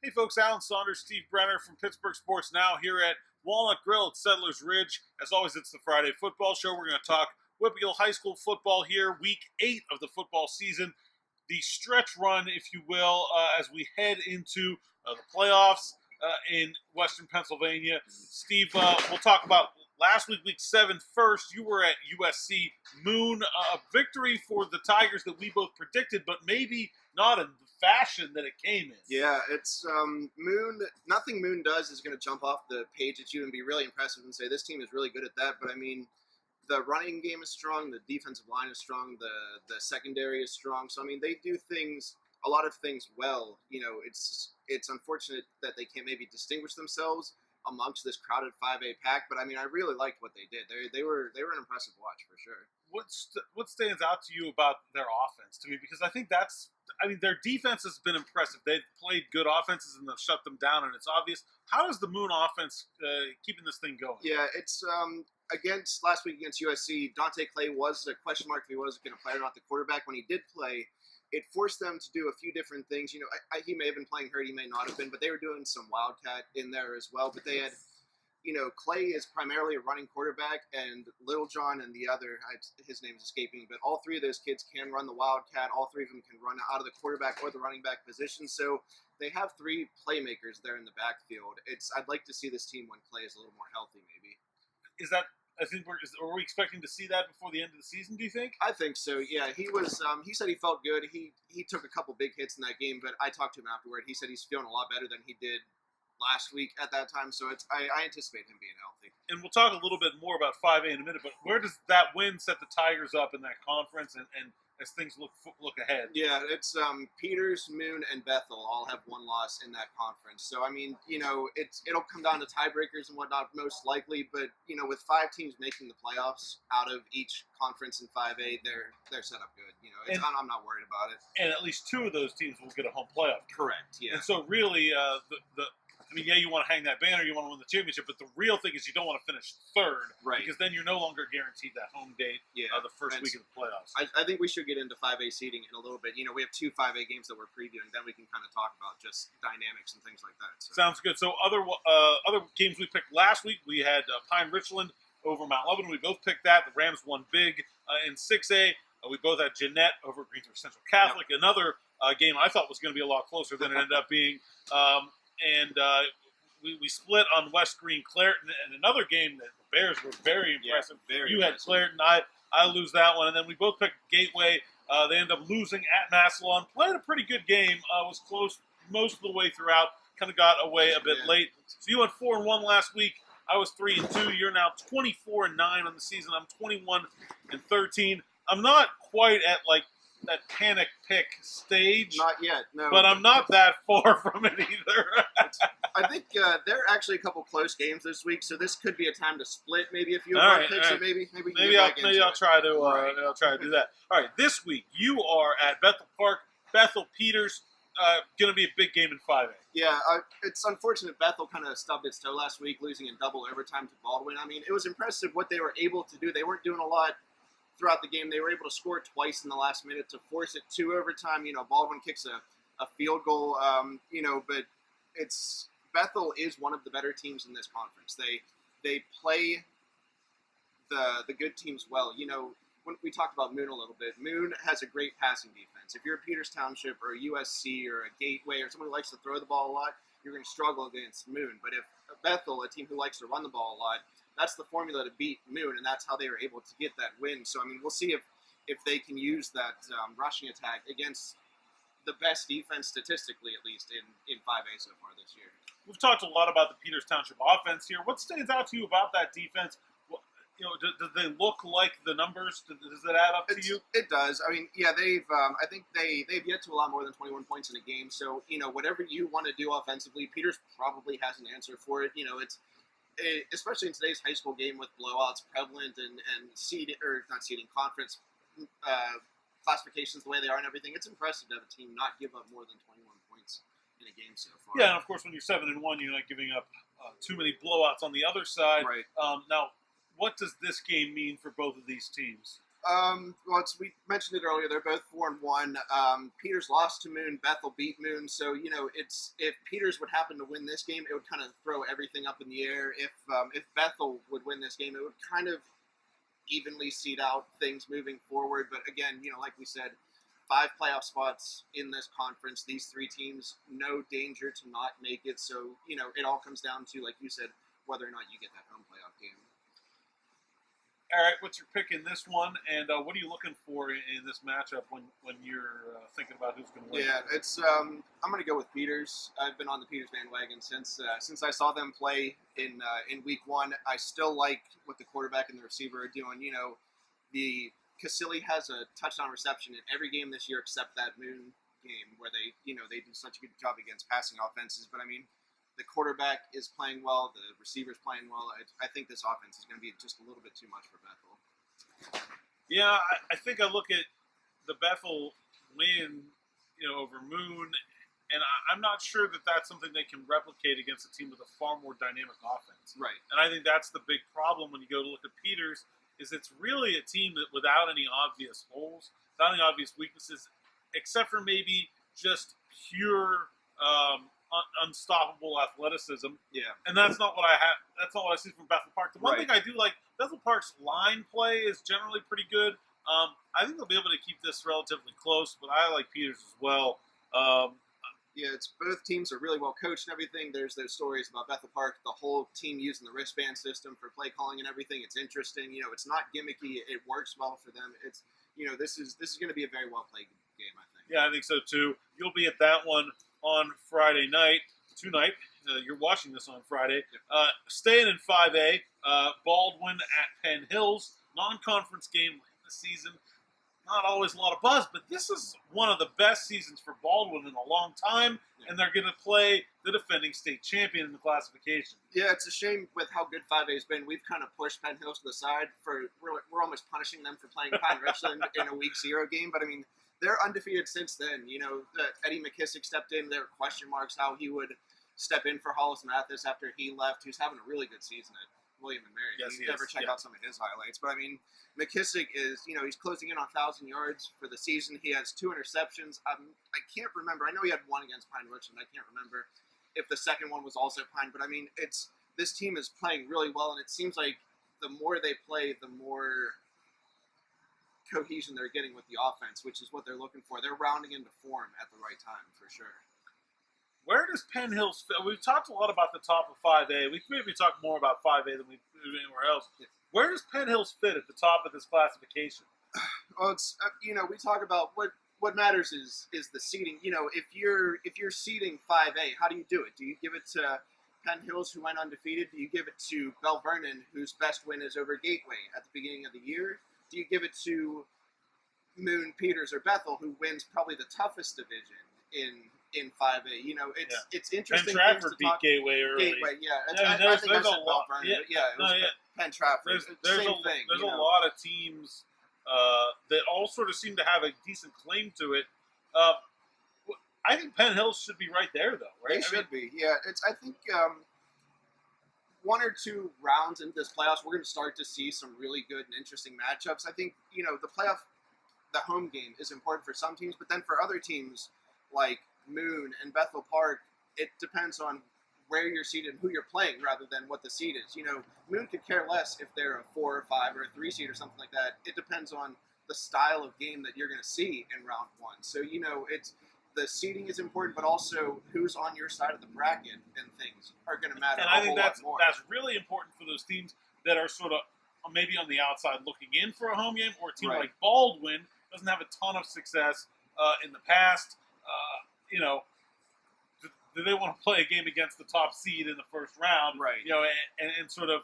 Hey folks, Alan Saunders, Steve Brenner from Pittsburgh Sports Now here at Walnut Grill at Settlers Ridge. As always, it's the Friday football show. We're going to talk WPIAL High School football here, week 8 of the football season. The stretch run, if you will, as we head into the playoffs in Western Pennsylvania. Steve, we'll talk about last week, week 7 first. You were at USC Moon. A victory for the Tigers that we both predicted, but maybe not in the fashion that it came in. Yeah, it's Moon. Nothing Moon does is going to jump off the page at you and be really impressive and say this team is really good at that. But I mean, the running game is strong, the defensive line is strong, the secondary is strong. So I mean, they do a lot of things well. You know, it's unfortunate that they can't maybe distinguish themselves amongst this crowded 5A pack. But I mean, I really liked what they did. They were an impressive watch for sure. What stands out to you about their offense to me? Because I think their defense has been impressive. They've played good offenses and they've shut them down, and it's obvious. How is the Moon offense keeping this thing going? Yeah, it's last week against USC, Dante Clay was a question mark if he was going to play or not the quarterback. When he did play, it forced them to do a few different things. You know, he may have been playing hurt, he may not have been, but they were doing some wildcat in there as well. But they had, you know, Clay is primarily a running quarterback, and Little John and the other, his name is escaping, but all three of those kids can run the wildcat. All three of them can run out of the quarterback or the running back position. So they have three playmakers there in the backfield. I'd like to see this team when Clay is a little more healthy, maybe. Are we expecting to see that before the end of the season, do you think? I think so, yeah. He was. He said he felt good. He took a couple big hits in that game, but I talked to him afterward. He said he's feeling a lot better than he did last week at that time, so I anticipate him being healthy. And we'll talk a little bit more about 5A in a minute, but where does that win set the Tigers up in that conference and as things look ahead? Yeah, it's Peters, Moon, and Bethel all have one loss in that conference. So, I mean, you know, it'll come down to tiebreakers and whatnot most likely, but, you know, with 5 teams making the playoffs out of each conference in 5A, they're set up good. You know, I'm not worried about it. And at least 2 of those teams will get a home playoff. Correct, yeah. And so really, you want to hang that banner, you want to win the championship, but the real thing is you don't want to finish third, right? Because then you're no longer guaranteed that home date the first week of the playoffs. I think we should get into 5A seeding in a little bit. You know, we have 2 5A games that we're previewing, then we can kind of talk about just dynamics and things like that. So. Sounds good. So other games we picked last week, we had Pine Richland over Mount Lebanon. We both picked that. The Rams won big in 6A. We both had Jeanette over Greensboro Central Catholic. Yep. Another game I thought was going to be a lot closer than it ended up being. We split on West Green Clareton, and another game that the Bears were very impressive. You had Clareton, I lose that one, and then we both picked Gateway. They ended up losing at Massillon. Played a pretty good game. Was close most of the way throughout. Kind of got away a bit late. So you went 4-1 last week. I was 3-2. You're now 24-9 on the season. I'm 21-13. I'm not quite at that panic pick stage. Not yet, no. But I'm not that far from it either. I think there are actually a couple close games this week, so this could be a time to split maybe a few of my picks, or maybe I'll try to do that. All right, this week you are at Bethel Park, Bethel Peters. Going to be a big game in 5A. Yeah, it's unfortunate Bethel kind of stubbed its toe last week, losing in double overtime to Baldwin. I mean, it was impressive what they were able to do. They weren't doing a lot throughout the game. They were able to score twice in the last minute to force it to overtime. You know, Baldwin kicks a field goal, but Bethel is one of the better teams in this conference. They play the good teams well. You know, when we talked about Moon a little bit, Moon has a great passing defense. If you're a Peters Township or a USC or a Gateway or someone who likes to throw the ball a lot, you're going to struggle against Moon. But if Bethel, a team who likes to run the ball a lot, that's the formula to beat Moon, and that's how they were able to get that win. So, I mean, we'll see if they can use that rushing attack against the best defense, statistically at least, in 5A so far this year. We've talked a lot about the Peters Township offense here. What stands out to you about that defense? You know, do they look like the numbers? Does it add up to you? It does. I mean, yeah, I think they've yet to allow more than 21 points in a game. So, you know, whatever you want to do offensively, Peters probably has an answer for it. You know, especially in today's high school game with blowouts prevalent and conference classifications the way they are and everything, it's impressive to have a team not give up more than 21 points in a game so far. Yeah, and of course when you're 7-1, you're not giving up too many blowouts on the other side. Right. Now, what does this game mean for both of these teams? Well, we mentioned it earlier. They're both 4-1. Peters lost to Moon. Bethel beat Moon. So it's if Peters would happen to win this game, it would kind of throw everything up in the air. If Bethel would win this game, it would kind of evenly seed out things moving forward. But again, like we said, 5 playoff spots in this conference. These 3 teams, no danger to not make it. So it all comes down to, like you said, whether or not you get that home playoff game. All right, what's your pick in this one, and what are you looking for in this matchup when you're thinking about who's going to win? Yeah, it's I'm going to go with Peters. I've been on the Peters bandwagon since I saw them play in week 1. I still like what the quarterback and the receiver are doing. The Casilli has a touchdown reception in every game this year except that Moon game where they do such a good job against passing offenses. But I mean, the quarterback is playing well. The receiver's playing well. I think this offense is going to be just a little bit too much for Bethel. Yeah, I think I look at the Bethel win, over Moon, and I'm not sure that that's something they can replicate against a team with a far more dynamic offense. Right. And I think that's the big problem when you go to look at Peters, is it's really a team that without any obvious holes, without any obvious weaknesses, except for maybe just pure unstoppable athleticism. Yeah. And that's not what I have. That's not what I see from Bethel Park. The one Right. thing I do like, Bethel Park's line play is generally pretty good. I think they'll be able to keep this relatively close, but I like Peters as well. Yeah, it's both teams are really well coached and everything. There's those stories about Bethel Park, the whole team using the wristband system for play calling and everything. It's interesting. It's not gimmicky. It works well for them. It's this is going to be a very well played game, I think. Yeah, I think so too. You'll be at that one on Friday night. Tonight, you're watching this on Friday. Staying in 5A, Baldwin at Penn Hills, non-conference game late in the season. Not always a lot of buzz, but this is one of the best seasons for Baldwin in a long time, and they're going to play the defending state champion in the classification. Yeah, it's a shame with how good 5A's been. We've kind of pushed Penn Hills to the side. We're almost punishing them for playing Pine Richland in a Week 0 game, but I mean, they're undefeated since then. Eddie McKissick stepped in. There were question marks how he would step in for Hollis Mathis after he left. He's having a really good season at William and Mary. Yes, you never check out some of his highlights. But I mean, McKissick is, he's closing in on 1,000 yards for the season. He has 2 interceptions. I can't remember. I know he had 1 against Pine Richland. I can't remember if the second one was also Pine. But I mean, this team is playing really well, and it seems like the more they play, the more cohesion they're getting with the offense, which is what they're looking for. They're rounding into form at the right time, for sure. Where does Penn Hills fit? We've talked a lot about the top of 5A. We maybe talk more about 5A than we do anywhere else. Where does Penn Hills fit at the top of this classification? Well, it's we talk about what matters is the seeding. If you're seeding 5A, how do you do it? Do you give it to Penn Hills, who went undefeated? Do you give it to Bell Vernon, whose best win is over Gateway at the beginning of the year? Do you give it to Moon, Peters, or Bethel, who wins probably the toughest division in 5A? It's interesting. Penn Trafford beat Gateway early. Gateway, yeah. I think I said Bell Vernon. Yeah, It was Penn Trafford. There's Same thing. There's a lot of teams that all sort of seem to have a decent claim to it. I think Penn Hills should be right there, though, right? They should be. Yeah, I think 1 or 2 rounds into this playoffs, we're going to start to see some really good and interesting matchups. I think, the home game is important for some teams, but then for other teams like Moon and Bethel Park, it depends on where you're seated and who you're playing rather than what the seed is. Moon could care less if they're a 4 or 5 or a 3 seed or something like that. It depends on the style of game that you're going to see in round 1. So, the seeding is important, but also who's on your side of the bracket and things are going to matter. And I think that's really important for those teams that are sort of maybe on the outside looking in for a home game, or a team like Baldwin doesn't have a ton of success in the past. Do they want to play a game against the top seed in the first round? Right. And sort of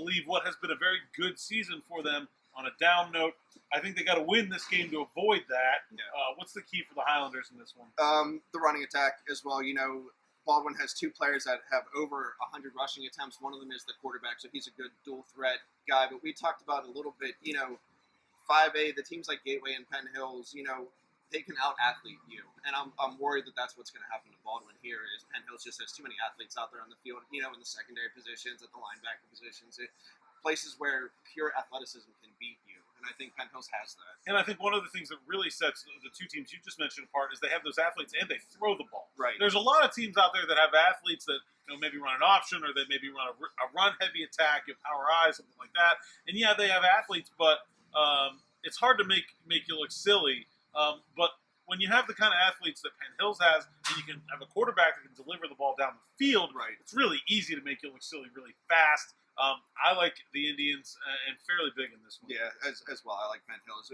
leave what has been a very good season for them on a down note. I think they got to win this game to avoid that. Yeah. What's the key for the Highlanders in this one? The running attack as well. Baldwin has 2 players that have over 100 rushing attempts. One of them is the quarterback, so he's a good dual threat guy. But we talked about a little bit, 5A, the teams like Gateway and Penn Hills, they can out-athlete you. And I'm worried that that's what's going to happen to Baldwin here, is Penn Hills just has too many athletes out there on the field, in the secondary positions, at the linebacker positions, places where pure athleticism can beat you. and I think Penn Hills has that. And I think one of the things that really sets the two teams you just mentioned apart is they have those athletes and they throw the ball. Right. There's a lot of teams out there that have athletes that maybe run an option or they maybe run a run-heavy attack, power I, something like that. And yeah, they have athletes, but it's hard to make you look silly. But when you have the kind of athletes that Penn Hills has, and you can have a quarterback that can deliver the ball down the field, right, it's really easy to make you look silly really fast. I like the Indians and fairly big in this one. Yeah, as well. I like Penn Hills.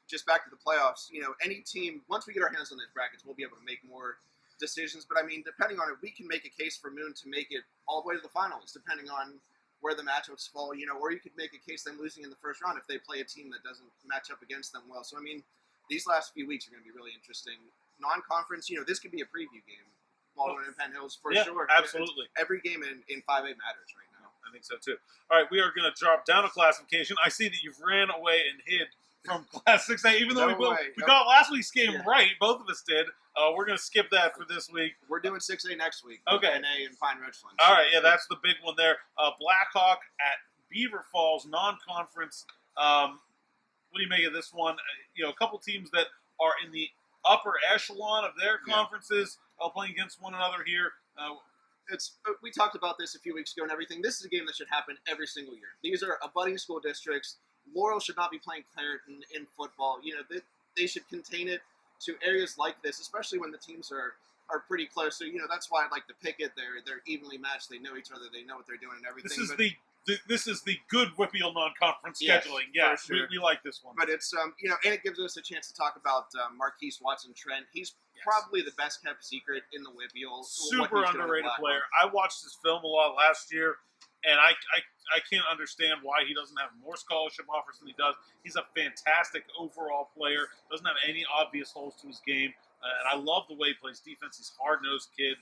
Just back to the playoffs, any team, once we get our hands on these brackets, we'll be able to make more decisions. But, I mean, depending on it, we can make a case for Moon to make it all the way to the finals, depending on where the matchups fall, or you could make a case them losing in the first round if they play a team that doesn't match up against them well. So, I mean, these last few weeks are going to be really interesting. Non-conference, this could be a preview game. Baldwin and Penn Hills, for sure. Absolutely. Every game in 5A matters right now. I think so, too. All right, we are going to drop down a classification. I see that you've ran away and hid from Class 6A, even though we got last week's game right. Both of us did. We're going to skip that for this week. We're doing 6A next week. Okay. NA and Pine Ridgeland. All right, yeah, that's the big one there. Blackhawk at Beaver Falls, non-conference. What do you make of this one? A couple teams that are in the upper echelon of their conferences playing against one another here. We talked about this a few weeks ago and everything. This is a game that should happen every single year. These are abutting school districts. Laurel should not be playing Clareton in football. They should contain it to areas like this, especially when the teams are pretty close. So, that's why I'd like to pick it. They're evenly matched. They know each other. They know what they're doing and everything. This is the good WPIAL non-conference scheduling. Yeah, sure. we like this one. But it's and it gives us a chance to talk about Marquise Watson-Trent. He's probably the best kept secret in the WPIAL. Super underrated player. I watched his film a lot last year, and I can't understand why he doesn't have more scholarship offers than he does. He's a fantastic overall player. Doesn't have any obvious holes to his game, and I love the way he plays defense. He's a hard-nosed kid.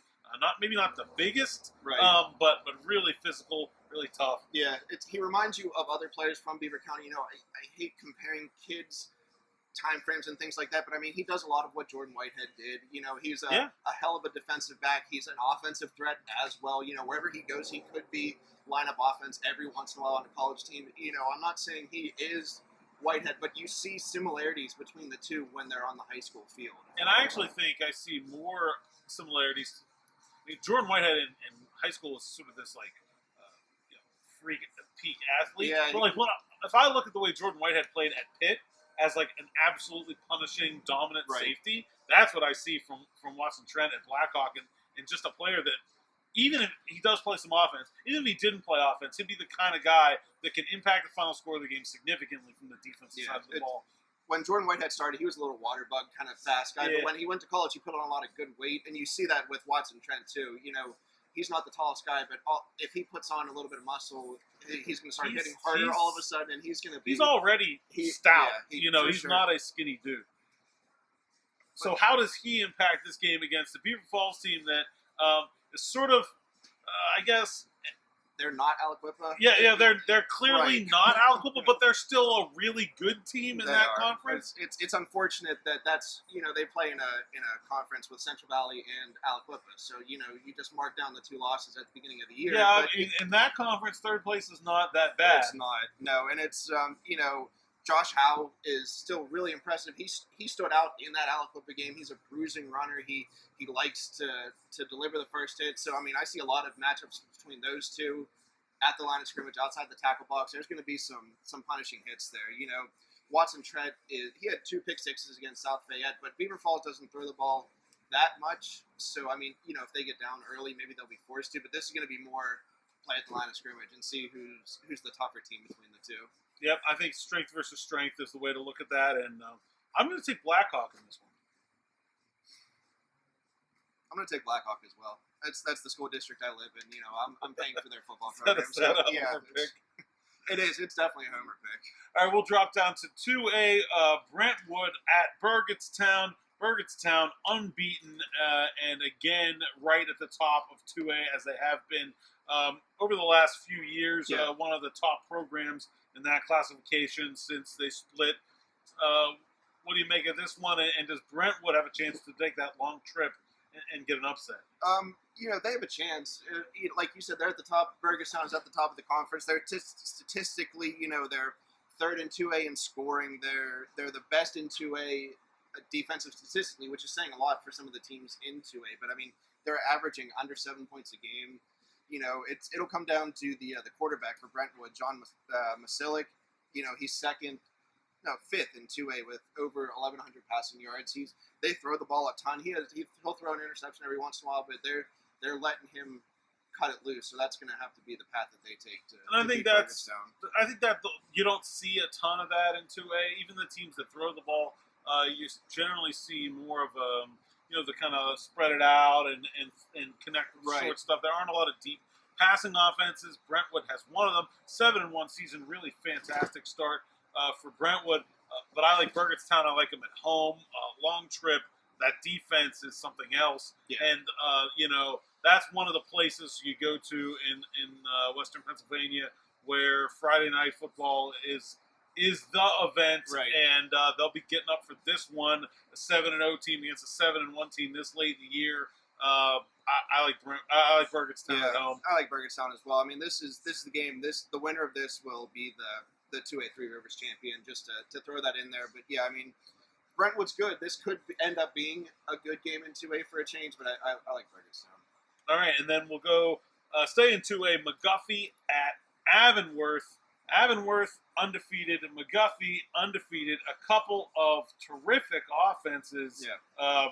Maybe not the biggest, right. But really physical, really tough. Yeah, he reminds you of other players from Beaver County. I hate comparing kids' time frames and things like that, but I mean, he does a lot of what Jordan Whitehead did. He's a hell of a defensive back. He's an offensive threat as well. Wherever he goes, he could be lineup offense every once in a while on a college team. I'm not saying he is Whitehead, but you see similarities between the two when they're on the high school field. And I actually think I see more similarities. I mean, Jordan Whitehead in high school was sort of this freak peak athlete. Yeah, but if I look at the way Jordan Whitehead played at Pitt as an absolutely punishing, dominant safety, that's what I see from Watson-Trent at Blackhawk, and just a player that even if he does play some offense, even if he didn't play offense, he'd be the kind of guy that can impact the final score of the game significantly from the defensive side of the ball. When Jordan Whitehead started, he was a little water bug, kind of fast guy. But when he went to college, he put on a lot of good weight, and you see that with Watson-Trent too. He's not the tallest guy, but if he puts on a little bit of muscle, he's going to start hitting harder all of a sudden, and he's going to be... He's already stout. He's not a skinny dude. So how does he impact this game against the Beaver Falls team that is sort of, I guess... They're not Aliquippa. Yeah, they're clearly not Aliquippa, but they're still a really good team in that conference. It's unfortunate that's they play in a conference with Central Valley and Aliquippa, so you just mark down the two losses at the beginning of the year. Yeah, in that conference, third place is not that bad. It's not, no, and it's Josh Howe is still really impressive. He stood out in that Aliquippa game. He's a bruising runner. He likes to deliver the first hit. So, I mean, I see a lot of matchups between those two at the line of scrimmage, outside the tackle box. There's going to be some punishing hits there. Watson-Trent, he had 2 pick sixes against South Fayette, but Beaver Falls doesn't throw the ball that much. So, I mean, if they get down early, maybe they'll be forced to. But this is going to be more play at the line of scrimmage and see who's the tougher team between the two. Yep, I think strength versus strength is the way to look at that, and I'm going to take Blackhawk in this one. I'm going to take Blackhawk as well. That's the school district I live in. I'm paying for their football program. It is. It's definitely a homer pick. All right, we'll drop down to 2A. Brentwood at Burgettstown. Burgettstown unbeaten, and again right at the top of 2A as they have been over the last few years. One of the top programs in that classification since they split. What do you make of this one? And does Brentwood have a chance to take that long trip and get an upset? They have a chance. Like you said, they're at the top. Burgettstown is at the top of the conference. They're statistically, they're third in 2A in scoring. They're the best in 2A defensive statistically, which is saying a lot for some of the teams in 2A. But I mean, they're averaging under 7 points a game. It'll come down to the quarterback for Brentwood, John Masilic. He's fifth in 2A with over 1,100 passing yards. They throw the ball a ton. He'll throw an interception every once in a while, but they're letting him cut it loose. So that's going to have to be the path that they take to. And I think that you don't see a ton of that in 2A. Even the teams that throw the ball, you generally see more of the kind of spread it out and connect short stuff. There aren't a lot of deep passing offenses. Brentwood has one of them. 7-1 season, really fantastic start for Brentwood. But I like Burgettstown. I like them at home. Long trip. That defense is something else. Yeah. And that's one of the places you go to in Western Pennsylvania where Friday night football is the event, right. And they'll be getting up for this one, a 7-0 team against a 7-1 team this late in the year. I like Burgettstown at home. I like Burgettstown as well. I mean, this is the game. The winner of this will be the 2A Three Rivers champion. Just to throw that in there, but yeah, I mean, Brentwood's good. This could end up being a good game in 2A for a change, but I like Burgettstown. All right, and then we'll go stay in 2A. McGuffey at Avonworth. Avonworth undefeated and McGuffey undefeated. A couple of terrific offenses. Yeah.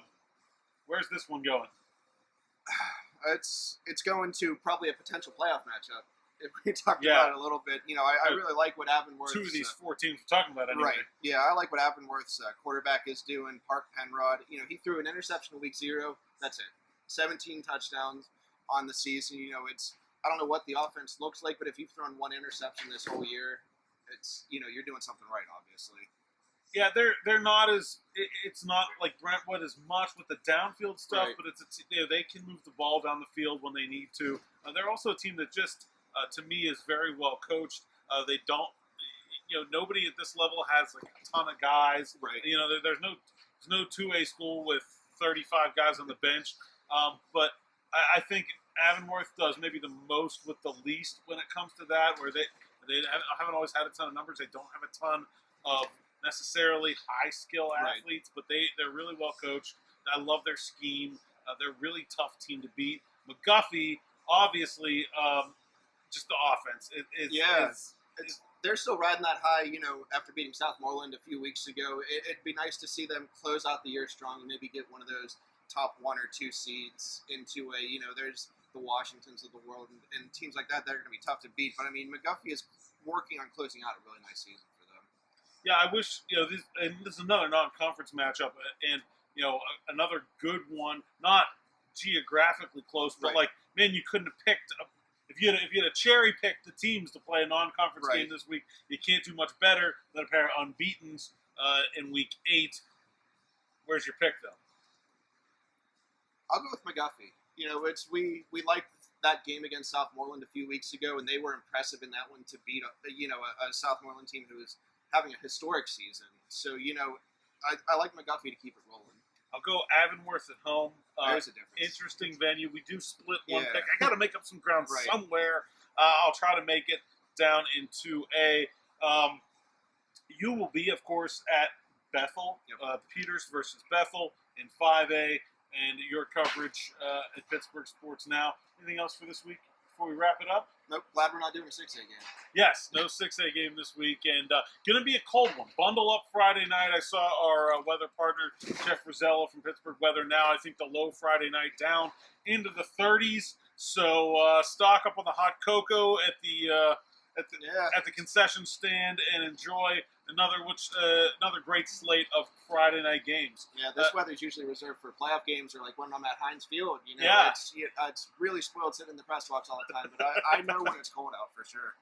Where's this one going? It's going to probably a potential playoff matchup. If we talked about it a little bit, I really like what Avonworth. Two of these four teams we're talking about anyway. Right. Yeah, I like what Avonworth's quarterback is doing. Park Penrod. He threw an interception in week 0. That's it. 17 touchdowns on the season. I don't know what the offense looks like, but if you've thrown one interception this whole year, it's you're doing something right, obviously. Yeah, they're not it's not like Brentwood as much with the downfield stuff, right. But they can move the ball down the field when they need to. They're also a team that just to me is very well coached. They don't nobody at this level has like a ton of guys. Right. There's no 2A school with 35 guys on the bench. But I think Avonworth does maybe the most with the least when it comes to that, where they haven't always had a ton of numbers. They don't have a ton of necessarily high skill athletes, but they're really well coached. I love their scheme. They're a really tough team to beat. McGuffey, obviously, just the offense. They're still riding that high, after beating Southmoreland a few weeks ago. It'd be nice to see them close out the year strong and maybe get one of those top 1 or 2 seeds into there's the Washingtons of the world and teams like that are going to be tough to beat. But I mean, McGuffey is working on closing out a really nice season for them. Yeah, I wish this is another non-conference matchup and another good one, not geographically close, but man, you couldn't have picked if you had a cherry picked the teams to play a non-conference game this week. You can't do much better than a pair of unbeatens in week 8. Where's your pick though? I'll go with McGuffey. We liked that game against Southmoreland a few weeks ago, and they were impressive in that one to beat a Southmoreland team who is having a historic season. So I like McGuffey to keep it rolling. I'll go Avonworth at home. There's a difference. Interesting venue. We do split one pick. I got to make up some ground somewhere. I'll try to make it down in 2A. You will be, of course, at Bethel. Peters versus Bethel in 5A. And your coverage at Pittsburgh Sports Now. Anything else for this week before we wrap it up? Nope. Glad we're not doing a 6A game. Yes, no 6A game this week. And going to be a cold one. Bundle up Friday night. I saw our weather partner, Jeff Rosella from Pittsburgh Weather Now. I think the low Friday night down into the 30s. So stock up on the hot cocoa at the concession stand and enjoy another great slate of Friday night games. Yeah, this weather's usually reserved for playoff games or like when I'm at Heinz Field. It's really spoiled sitting in the press box all the time, but I know when it's cold out for sure.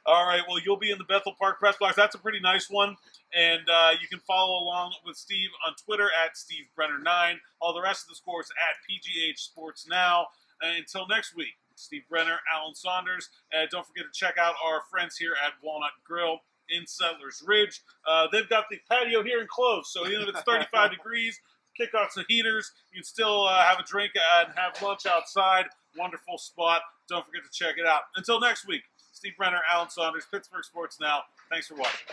All right, well, you'll be in the Bethel Park press box. That's a pretty nice one, and you can follow along with Steve on Twitter at SteveBrenner9. All the rest of the scores at PGH Sports Now. Until next week, Steve Brenner, Alan Saunders, and don't forget to check out our friends here at Walnut Grill in Settlers Ridge. They've got the patio here enclosed, so even if it's 35 degrees, kick out some heaters. You can still have a drink and have lunch outside. Wonderful spot. Don't forget to check it out. Until next week, Steve Brenner, Alan Saunders, Pittsburgh Sports Now. Thanks for watching.